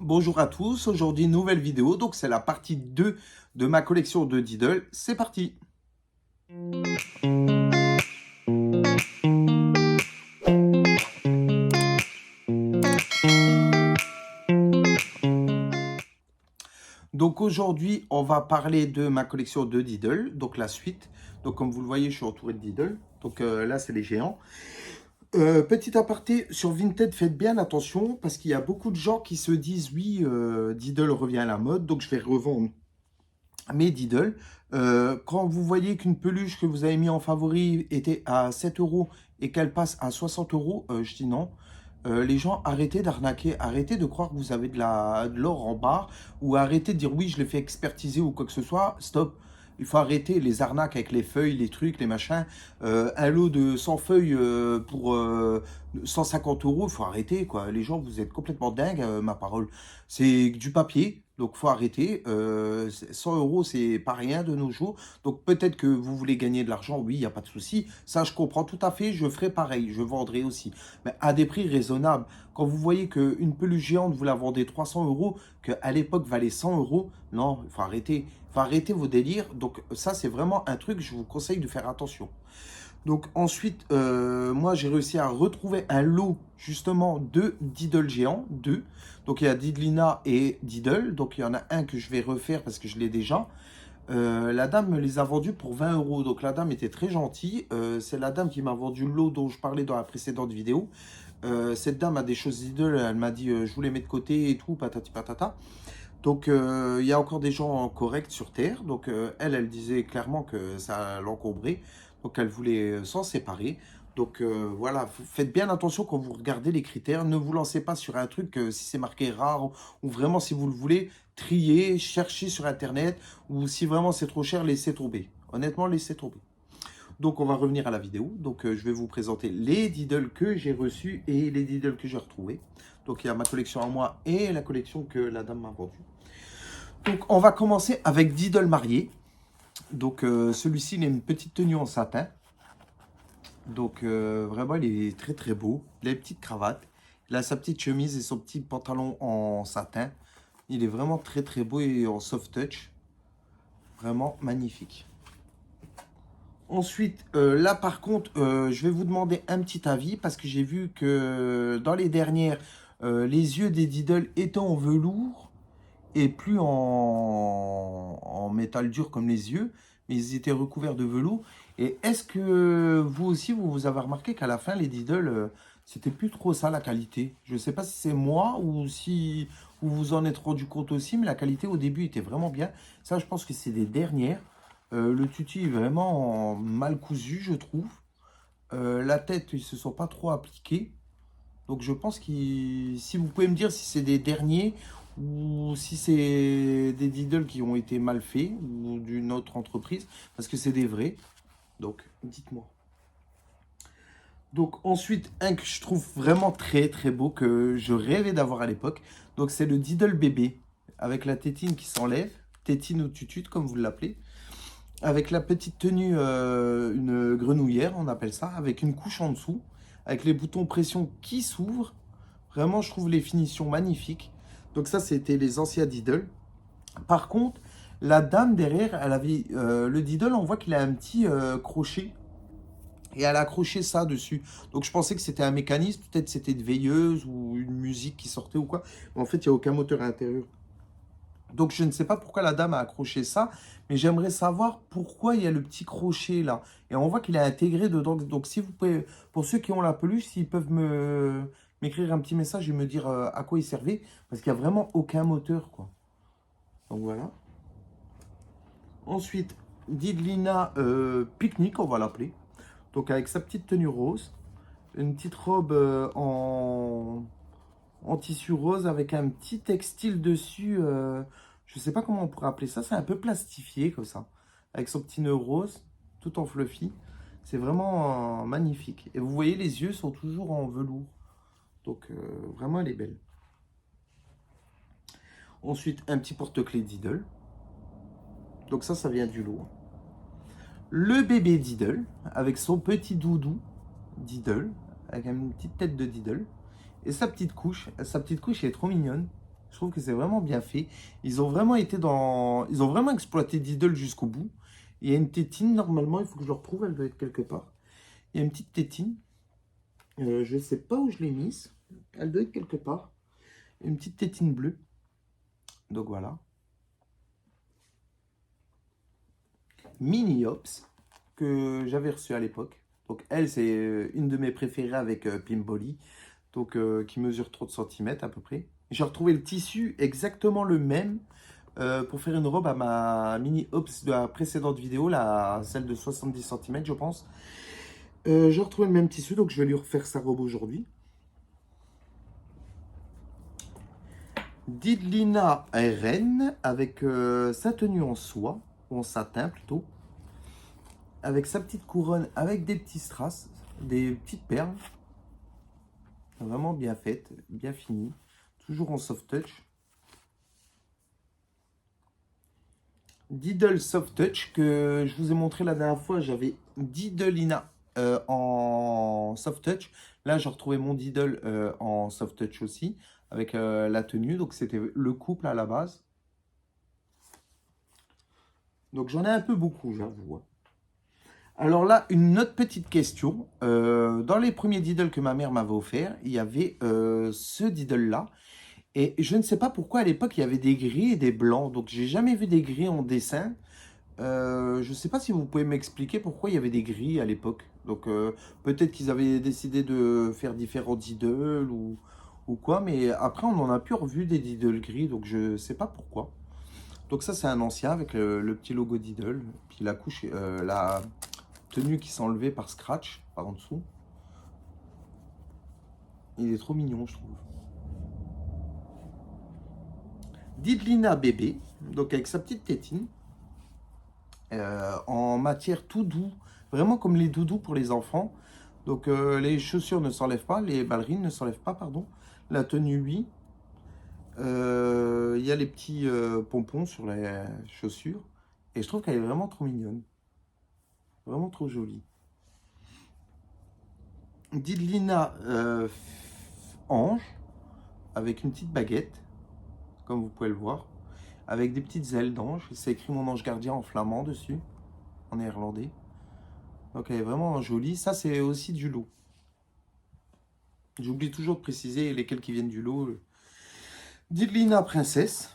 Bonjour à tous, aujourd'hui nouvelle vidéo, donc c'est la partie 2 de ma collection de Diddle, c'est parti. Donc aujourd'hui on va parler de ma collection de Diddle, donc la suite. Donc comme vous le voyez je suis entouré de Diddle, donc là c'est les géants. Petit aparté, sur Vinted, faites bien attention parce qu'il y a beaucoup de gens qui se disent oui, Diddle revient à la mode, donc je vais revendre mes Diddle. Quand vous voyez qu'une peluche que vous avez mis en favori était à 7 euros et qu'elle passe à 60 euros, je dis non. Les gens, arrêtez d'arnaquer, arrêtez de croire que vous avez de l'or en barre ou arrêtez de dire oui, je l'ai fait expertiser ou quoi que ce soit. Stop. Il faut arrêter les arnaques avec les feuilles, les trucs, les machins. Un lot de 100 feuilles pour 150 euros, il faut arrêter, quoi. Les gens, vous êtes complètement dingues, ma parole. C'est du papier, donc faut arrêter. 100 euros, c'est pas rien de nos jours. Donc peut-être que vous voulez gagner de l'argent, oui, il n'y a pas de souci. Ça, je comprends tout à fait, je ferai pareil, je vendrai aussi. Mais à des prix raisonnables. Quand vous voyez qu'une peluche géante, vous la vendez 300 euros, qu'à l'époque valait 100 euros, non, il faut arrêter. Il faut arrêter vos délires. Donc ça, c'est vraiment un truc, je vous conseille de faire attention. Donc ensuite, moi j'ai réussi à retrouver un lot justement de Diddle géants, deux. Donc il y a Diddlina et Diddle. Donc il y en a un que je vais refaire parce que je l'ai déjà. La dame me les a vendus pour 20 euros. Donc la dame était très gentille. C'est la dame qui m'a vendu le lot dont je parlais dans la précédente vidéo. Cette dame a des choses Diddle. Elle m'a dit je vous les mets de côté et tout, patati patata. Donc il y a encore des gens corrects sur Terre. Donc elle disait clairement que ça l'encombrait. Donc elle voulait s'en séparer. Donc voilà, faites bien attention quand vous regardez les critères. Ne vous lancez pas sur un truc si c'est marqué rare ou vraiment si vous le voulez, triez, cherchez sur Internet ou si vraiment c'est trop cher, laissez tomber. Honnêtement, laissez tomber. Donc on va revenir à la vidéo. Donc je vais vous présenter les Diddle que j'ai reçus et les Diddle que j'ai retrouvés. Donc il y a ma collection à moi et la collection que la dame m'a vendue. Donc on va commencer avec Diddle marié. Donc celui-ci il a une petite tenue en satin. Donc vraiment il est très très beau. Il a une petite cravate. Il a sa petite chemise et son petit pantalon en satin. Il est vraiment très très beau et en soft touch. Vraiment magnifique. Ensuite, là par contre, je vais vous demander un petit avis parce que j'ai vu que dans les dernières, les yeux des Diddle étaient en velours et plus en métal dur comme les yeux, mais ils étaient recouverts de velours. Et est-ce que vous aussi, vous avez remarqué qu'à la fin, les Diddle, c'était plus trop ça la qualité? Je ne sais pas si c'est moi ou si vous vous en êtes rendu compte aussi, mais la qualité au début était vraiment bien. Ça, je pense que c'est des dernières. Le tutu est vraiment mal cousu, je trouve. La tête, ils se sont pas trop appliqués. Donc je pense que si vous pouvez me dire si c'est des derniers ou si c'est des Diddle qui ont été mal faits ou d'une autre entreprise, parce que c'est des vrais. Donc dites-moi. Donc ensuite, un que je trouve vraiment très très beau, que je rêvais d'avoir à l'époque. Donc c'est le Diddle bébé, avec la tétine qui s'enlève, tétine ou tutute comme vous l'appelez. Avec la petite tenue, une grenouillère, on appelle ça, avec une couche en dessous, avec les boutons pression qui s'ouvrent. Vraiment, je trouve les finitions magnifiques. Donc ça, c'était les anciens Diddle. Par contre, la dame derrière, elle avait le Diddle, on voit qu'il a un petit crochet. Et elle a accroché ça dessus. Donc je pensais que c'était un mécanisme, peut-être c'était une veilleuse ou une musique qui sortait ou quoi. Mais en fait, il n'y a aucun moteur à l'intérieur. Donc je ne sais pas pourquoi la dame a accroché ça, mais j'aimerais savoir pourquoi il y a le petit crochet là. Et on voit qu'il est intégré dedans. Donc si vous pouvez, pour ceux qui ont la peluche, s'ils peuvent m'écrire un petit message et me dire à quoi il servait, parce qu'il n'y a vraiment aucun moteur quoi. Donc voilà. Ensuite, Didlina Picnic, on va l'appeler. Donc avec sa petite tenue rose, une petite robe en tissu rose avec un petit textile dessus. Je sais pas comment on pourrait appeler ça. C'est un peu plastifié comme ça. Avec son petit nœud rose, tout en fluffy. C'est vraiment magnifique. Et vous voyez, les yeux sont toujours en velours. Donc vraiment, elle est belle. Ensuite, un petit porte-clés Diddle. Donc ça vient du lot. Le bébé Diddle, avec son petit doudou Diddle, avec une petite tête de Diddle. Et sa petite couche est trop mignonne. Je trouve que c'est vraiment bien fait. Ils ont vraiment été dans... Ils ont vraiment exploité Diddle jusqu'au bout. Il y a une tétine, normalement, il faut que je le retrouve, elle doit être quelque part. Il y a une petite tétine. Je ne sais pas où je l'ai mise. Elle doit être quelque part. Une petite tétine bleue. Donc voilà. Mini Ops, que j'avais reçu à l'époque. Donc elle, c'est une de mes préférées avec Pimboli. Donc qui mesure 30 cm à peu près. J'ai retrouvé le tissu exactement le même pour faire une robe à ma mini Ops de la précédente vidéo, celle de 70 cm je pense. J'ai retrouvé le même tissu, donc je vais lui refaire sa robe aujourd'hui. Didlina RN avec sa tenue en soie, ou en satin plutôt. Avec sa petite couronne, avec des petits strass, des petites perles. Vraiment bien faite, bien finie. Toujours en soft touch. Diddle Soft Touch que je vous ai montré la dernière fois. J'avais Diddleina en Soft Touch. Là, j'ai retrouvé mon Diddle en Soft Touch aussi avec la tenue. Donc, c'était le couple à la base. Donc, j'en ai un peu beaucoup, j'avoue. Alors là, une autre petite question. Dans les premiers Diddle que ma mère m'avait offert, il y avait ce Diddle-là. Et je ne sais pas pourquoi à l'époque, il y avait des gris et des blancs. Donc, j'ai jamais vu des gris en dessin. Je ne sais pas si vous pouvez m'expliquer pourquoi il y avait des grilles à l'époque. Donc peut-être qu'ils avaient décidé de faire différents Diddle ou quoi, mais après on n'en a plus revu des Diddle gris, donc je ne sais pas pourquoi. Donc ça c'est un ancien avec le petit logo Diddle, puis la couche, la tenue qui s'est enlevée par Scratch, par en dessous. Il est trop mignon je trouve. Diddlina bébé, donc avec sa petite tétine. En matière tout doux, vraiment comme les doudous pour les enfants. Donc les chaussures ne s'enlèvent pas, les ballerines ne s'enlèvent pas, pardon. La tenue, oui. Il y a les petits pompons sur les chaussures. Et je trouve qu'elle est vraiment trop mignonne. Vraiment trop jolie. Didlina ange, avec une petite baguette, comme vous pouvez le voir. Avec des petites ailes d'ange. C'est écrit mon ange gardien en flamand dessus, en néerlandais. Donc elle est vraiment jolie. Ça, c'est aussi du lot. J'oublie toujours de préciser lesquels qui viennent du lot. Didlina princesse,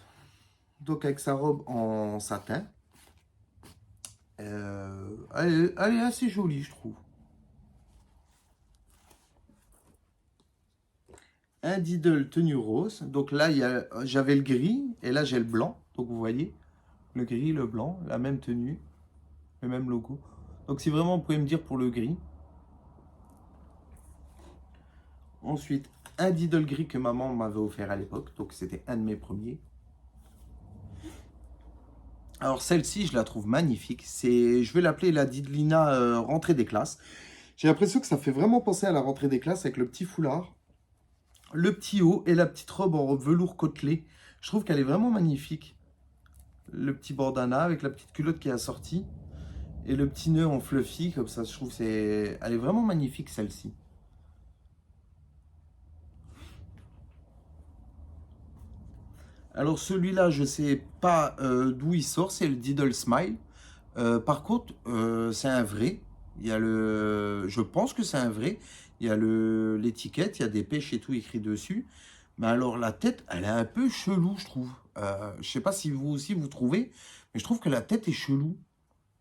donc avec sa robe en satin. Elle est assez jolie, je trouve. Un Diddle tenue rose. Donc là, j'avais le gris et là, j'ai le blanc. Donc vous voyez, le gris, le blanc, la même tenue, le même logo. Donc si vraiment vous pouvez me dire pour le gris. Ensuite, un Diddle gris que maman m'avait offert à l'époque. Donc c'était un de mes premiers. Alors celle-ci, je la trouve magnifique. Je vais l'appeler la Didlina rentrée des classes. J'ai l'impression que ça fait vraiment penser à la rentrée des classes avec le petit foulard, le petit haut et la petite robe en velours côtelé. Je trouve qu'elle est vraiment magnifique. Le petit bandana avec la petite culotte qui est assortie et le petit nœud en fluffy comme ça. Je trouve elle est vraiment magnifique celle-ci. Alors celui-là, je sais pas d'où il sort, c'est le Diddle Smile. Par contre, c'est un vrai. Je pense que c'est un vrai. Il y a l'étiquette, il y a des pêches et tout écrit dessus. Mais alors la tête, elle est un peu chelou, je trouve. Je sais pas si vous aussi vous trouvez, mais je trouve que la tête est chelou.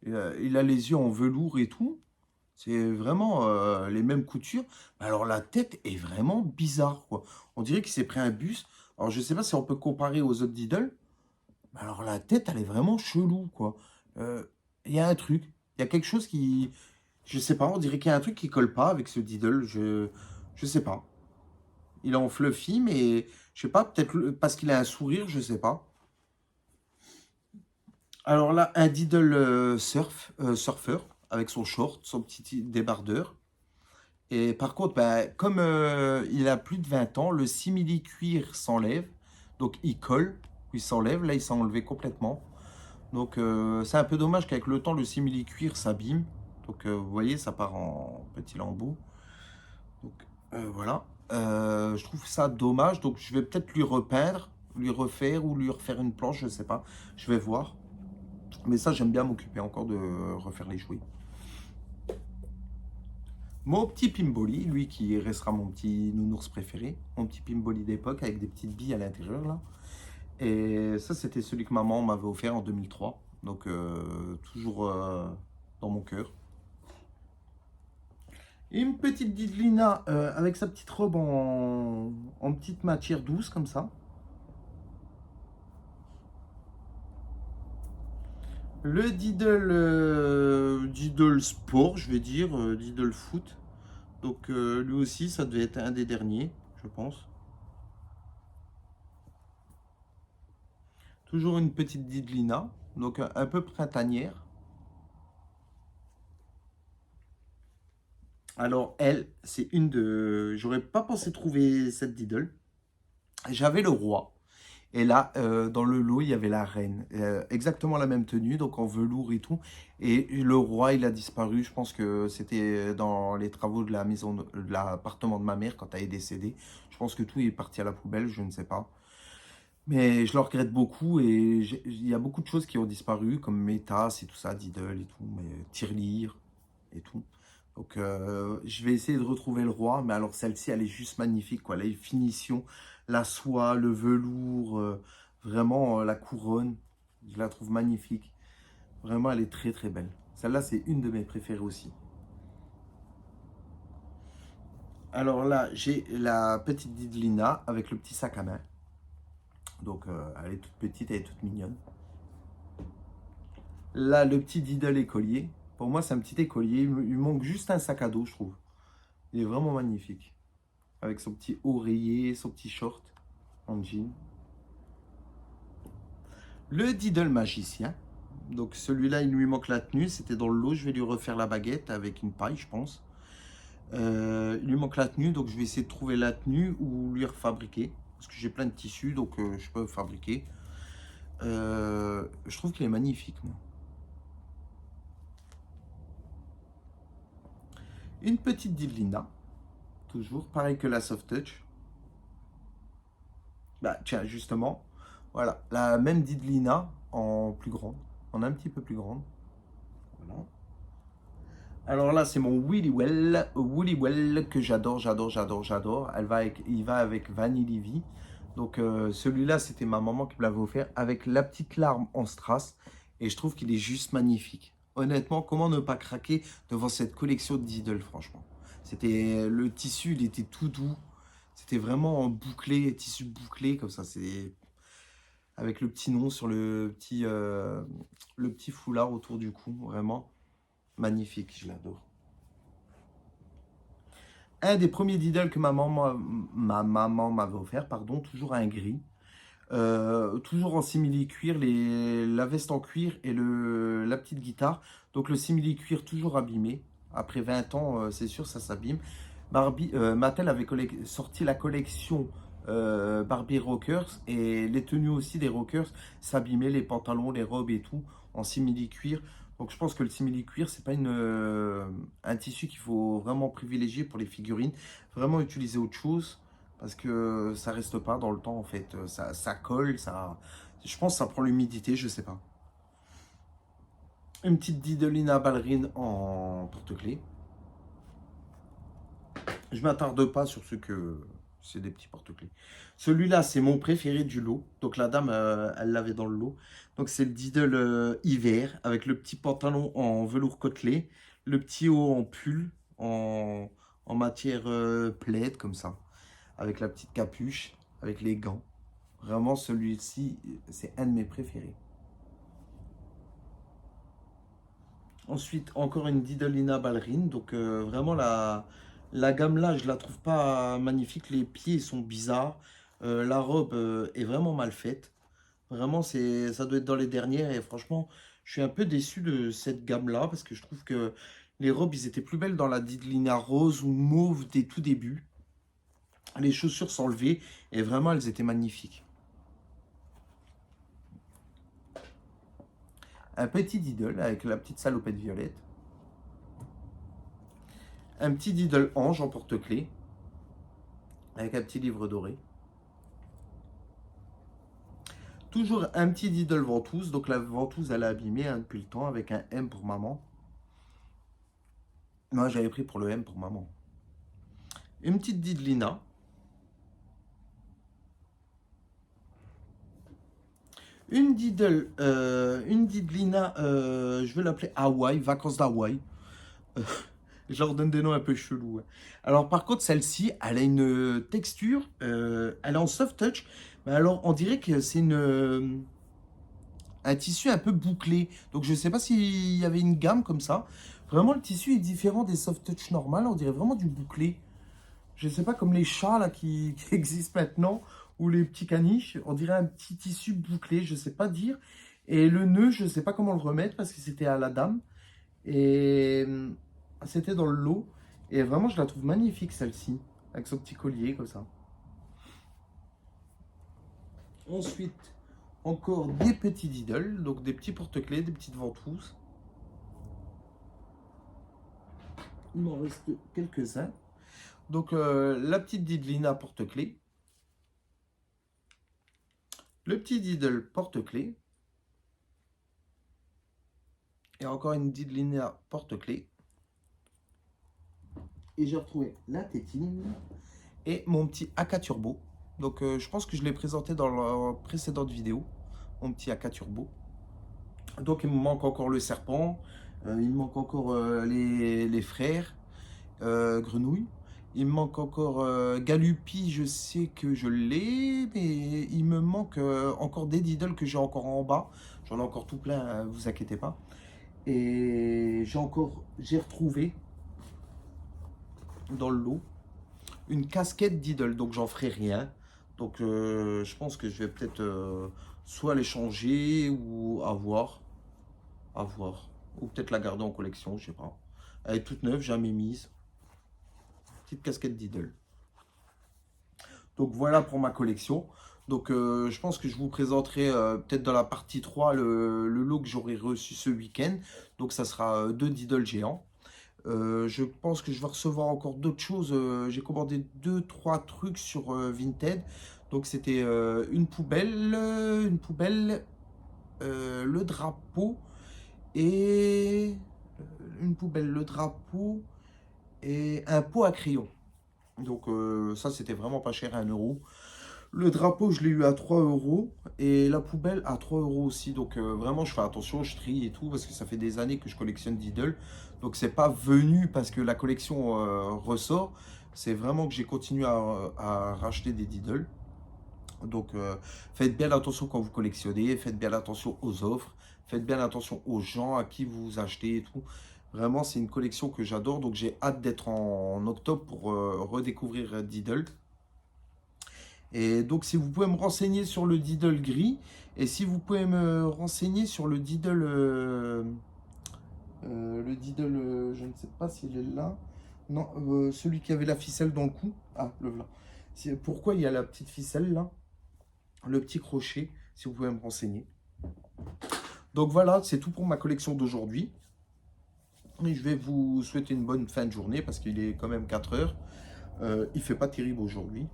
Il a les yeux en velours et tout. C'est vraiment les mêmes coutures. Mais alors la tête est vraiment bizarre, quoi. On dirait qu'il s'est pris un bus. Alors je sais pas si on peut comparer aux autres Diddle. Mais alors la tête, elle est vraiment chelou, quoi. Euh, Il y a un truc. Il y a quelque chose qui... Je sais pas, on dirait qu'il y a un truc qui colle pas avec ce Diddle. Je sais pas. Il est en fluffy, mais je sais pas, peut-être parce qu'il a un sourire, je sais pas. Alors là, un Diddle surfeur, avec son short, son petit débardeur. Et par contre, bah, comme il a plus de 20 ans, le simili-cuir s'enlève. Donc il colle, puis il s'enlève. Là, il s'est enlevé complètement. Donc c'est un peu dommage qu'avec le temps, le simili-cuir s'abîme. Donc vous voyez, ça part en petits lambeaux. Donc voilà. Je trouve ça dommage. Donc je vais peut-être lui repeindre lui refaire ou lui refaire une planche, je sais pas. Je vais voir. Mais ça, j'aime bien m'occuper encore de refaire les jouets. Mon petit Pimboli, lui qui restera mon petit nounours préféré, mon petit Pimboli d'époque avec des petites billes à l'intérieur là. Et ça, c'était celui que maman m'avait offert en 2003. Donc, toujours dans mon cœur. Et une petite Didlina avec sa petite robe en petite matière douce comme ça. Le Diddle, Diddle Sport, je vais dire, Diddle Foot. Donc lui aussi, ça devait être un des derniers, je pense. Toujours une petite Didlina, donc un peu printanière. Alors elle, c'est une de... J'aurais pas pensé trouver cette Diddle. J'avais le roi. Et là, dans le lot, il y avait la reine. Exactement la même tenue, donc en velours et tout. Et le roi, il a disparu. Je pense que c'était dans les travaux de la maison, de l'appartement de ma mère quand elle est décédée. Je pense que tout est parti à la poubelle, je ne sais pas. Mais je le regrette beaucoup et il y a beaucoup de choses qui ont disparu, comme mes tasses et tout ça, Diddle et tout, mais tirelire et tout. Donc je vais essayer de retrouver le roi, mais alors celle-ci, elle est juste magnifique, quoi. Les finitions, la soie, le velours, vraiment la couronne, je la trouve magnifique. Vraiment, elle est très très belle. Celle-là, c'est une de mes préférées aussi. Alors là, j'ai la petite Didlina avec le petit sac à main. Donc elle est toute petite, elle est toute mignonne. Là, le petit Diddle écolier. Pour moi, c'est un petit écolier. Il manque juste un sac à dos, je trouve. Il est vraiment magnifique. Avec son petit oreiller, son petit short en jean. Le Diddle magicien. Donc celui-là, il lui manque la tenue. C'était dans le lot. Je vais lui refaire la baguette avec une paille, je pense. Il lui manque la tenue. Donc je vais essayer de trouver la tenue ou lui refabriquer. Parce que j'ai plein de tissus, donc je peux fabriquer. Je trouve qu'il est magnifique, moi. Une petite Divlina. Toujours pareil que la Soft Touch. Bah tiens, justement, voilà, la même Didlina en plus grande, en un petit peu plus grande. Voilà. Alors là, c'est mon Willy Well que j'adore, j'adore, j'adore, j'adore. Il va avec Vanille Levy. Donc celui-là, c'était ma maman qui me l'avait offert avec la petite larme en strass. Et je trouve qu'il est juste magnifique. Honnêtement, comment ne pas craquer devant cette collection de Diddle, franchement. C'était le tissu, il était tout doux. C'était vraiment bouclé, tissu bouclé comme ça. C'est avec le petit nom sur le petit foulard autour du cou. Vraiment magnifique, je l'adore. Un des premiers Diddle que ma maman m'avait offert, pardon, toujours un gris. Toujours en simili-cuir, la veste en cuir et la petite guitare. Donc le simili-cuir toujours abîmé. Après 20 ans, c'est sûr, ça s'abîme. Mattel avait sorti la collection Barbie Rockers et les tenues aussi des Rockers s'abîmaient, les pantalons, les robes et tout en simili-cuir. Donc je pense que le simili-cuir, c'est pas un tissu qu'il faut vraiment privilégier pour les figurines. Vraiment utiliser autre chose parce que ça reste pas dans le temps en fait. Ça colle, je pense que ça prend l'humidité, je sais pas. Une petite Didolina ballerine en porte-clés. Je m'attarde pas sur ce que c'est des petits porte-clés. Celui-là, c'est mon préféré du lot. Donc la dame, elle l'avait dans le lot. Donc c'est le Diddle hiver avec le petit pantalon en velours côtelé, le petit haut en pull en matière plaid comme ça, avec la petite capuche, avec les gants. Vraiment, celui-ci, c'est un de mes préférés. Ensuite, encore une Didolina ballerine. Donc, vraiment, la gamme là, je la trouve pas magnifique. Les pieds sont bizarres. La robe est vraiment mal faite. Vraiment, ça doit être dans les dernières. Et franchement, je suis un peu déçu de cette gamme là parce que je trouve que les robes, ils étaient plus belles dans la Didolina rose ou mauve des tout débuts. Les chaussures s'enlevaient et vraiment, elles étaient magnifiques. Un petit Diddle avec la petite salopette violette. Un petit Diddle ange en porte-clés avec un petit livre doré. Toujours un petit Diddle ventouse. Donc la ventouse, elle est abîmée hein, depuis le temps avec un M pour maman. Moi, j'avais pris pour le M pour maman. Une petite Didlina. Une Didlina, je vais l'appeler Hawaï, vacances d'Hawaï. Je leur donne des noms un peu chelous. Ouais. Alors par contre, celle-ci, elle a une texture, elle est en soft touch, mais alors on dirait que c'est un tissu un peu bouclé. Donc je ne sais pas s'il y avait une gamme comme ça. Vraiment, le tissu est différent des soft touch normales, on dirait vraiment du bouclé. Je ne sais pas, comme les chats là qui existent maintenant, ou les petits caniches, on dirait un petit tissu bouclé, je ne sais pas dire. Et le nœud, je ne sais pas comment le remettre parce que c'était à la dame. Et c'était dans le lot. Et vraiment, je la trouve magnifique celle-ci, avec son petit collier comme ça. Ensuite, encore des petits diddles, donc des petits porte-clés, des petites ventouses. Il m'en reste quelques-uns. Donc la petite diddlina porte-clés. Le petit diddle porte-clés. Et encore une diddlina porte-clés. Et j'ai retrouvé la tétine et mon petit AK Turbo. Donc je pense que je l'ai présenté dans la précédente vidéo, mon petit AK Turbo. Donc il me manque encore le serpent, il me manque encore les frères grenouilles. Il me manque encore Galupi, je sais que je l'ai, mais il me manque encore des diddles que j'ai encore en bas. J'en ai encore tout plein, hein, vous inquiétez pas. Et j'ai retrouvé dans le lot une casquette Diddle, donc j'en ferai rien. Donc je pense que je vais peut-être soit les changer ou avoir. Ou peut-être la garder en collection, je sais pas. Elle est toute neuve, jamais mise. Petite casquette Diddle. Donc voilà pour ma collection. Donc je pense que je vous présenterai peut-être dans la partie 3 le lot que j'aurai reçu ce week-end. Donc ça sera 2 Diddle géants. Je pense que je vais recevoir encore d'autres choses. J'ai commandé 2-3 trucs sur Vinted. Donc c'était le drapeau et le drapeau et un pot à crayon. Donc ça c'était vraiment pas cher, 1 €. Le drapeau, je l'ai eu à 3 € et la poubelle à 3 € aussi. Donc vraiment, je fais attention, je trie et tout parce que ça fait des années que je collectionne Diddle. Donc c'est pas venu parce que la collection ressort. C'est vraiment que j'ai continué à racheter des Diddle. Donc faites bien attention quand vous collectionnez, faites bien attention aux offres, faites bien attention aux gens à qui vous achetez et tout. Vraiment, c'est une collection que j'adore. Donc j'ai hâte d'être en octobre pour redécouvrir Diddle. Et donc, si vous pouvez me renseigner sur le Diddle gris, et si vous pouvez me renseigner sur le Diddle, je ne sais pas s'il est là. Non, celui qui avait la ficelle dans le cou. Ah, le voilà. Pourquoi il y a la petite ficelle là? Le petit crochet, si vous pouvez me renseigner. Donc voilà, c'est tout pour ma collection d'aujourd'hui. Et je vais vous souhaiter une bonne fin de journée parce qu'il est quand même 4 heures. Il fait pas terrible aujourd'hui.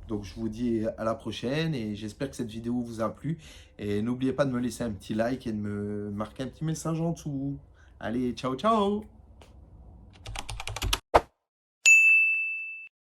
Donc je vous dis à la prochaine et j'espère que cette vidéo vous a plu. Et n'oubliez pas de me laisser un petit like et de me marquer un petit message en dessous. Allez, ciao ciao!